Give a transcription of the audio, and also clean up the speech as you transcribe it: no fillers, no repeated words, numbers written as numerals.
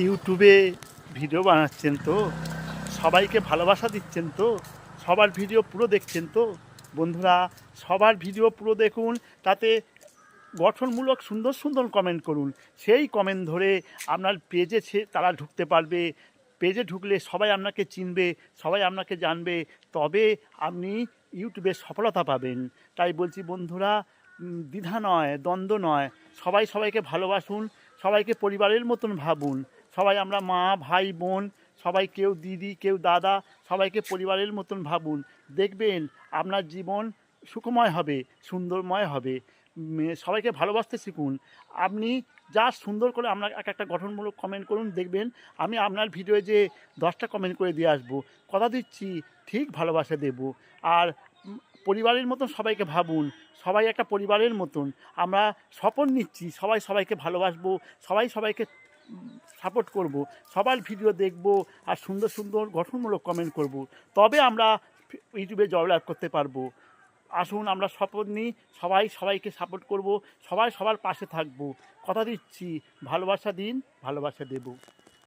ইউটিউবে ভিডিও বানাচ্ছেন তো, সবাইকে ভালোবাসা দিচ্ছেন তো, সবার ভিডিও পুরো দেখছেন তো বন্ধুরা। সবার ভিডিও পুরো দেখুন, তাতে গঠনমূলক সুন্দর সুন্দর কমেন্ট করুন। সেই কমেন্ট ধরে আপনার পেজে তারা ঢুকতে পারবে। পেজে ঢুকলে সবাই আপনাকে চিনবে, সবাই আপনাকে জানবে, তবে আপনি ইউটিউবে সফলতা পাবেন। তাই বলছি বন্ধুরা, দ্বিধা নয়, দ্বন্দ্ব নয়, সবাই সবাইকে ভালোবাসুন, সবাইকে পরিবারের মতন ভাবুন। সবাই আমরা মা, ভাই, বোন, সবাই, কেউ দিদি, কেউ দাদা, সবাইকে পরিবারের মতন ভাবুন। দেখবেন আপনার জীবন সুখময় হবে, সুন্দরময় হবে। সবাইকে ভালোবাসতে শিখুন। আপনি যা সুন্দর করে আপনার একটা গঠনমূলক কমেন্ট করুন, দেখবেন আমি আপনার ভিডিওয়ে যে 10টা কমেন্ট করে দিয়ে আসবো, কথা দিচ্ছি ঠিক ভালোবাসা দেব। আর পরিবারের মতন সবাইকে ভাবুন, সবাই একটা পরিবারের মতন। আমরা শপথ নিচ্ছি সবাই সবাইকে ভালোবাসবো, সবাই সবাইকে সাপোর্ট করব, সবার ভিডিও দেখব, আর সুন্দর সুন্দর গঠনমূলক কমেন্ট করব। তবে আমরা ইউটিউবে জয়লাভ করতে পারবো। আসুন আমরা শপথ নিই, সবাই সবাইকে সাপোর্ট করব, সবাই সবার পাশে থাকব। কথা দিচ্ছি ভালোবাসা দিন, ভালোবাসা দেব।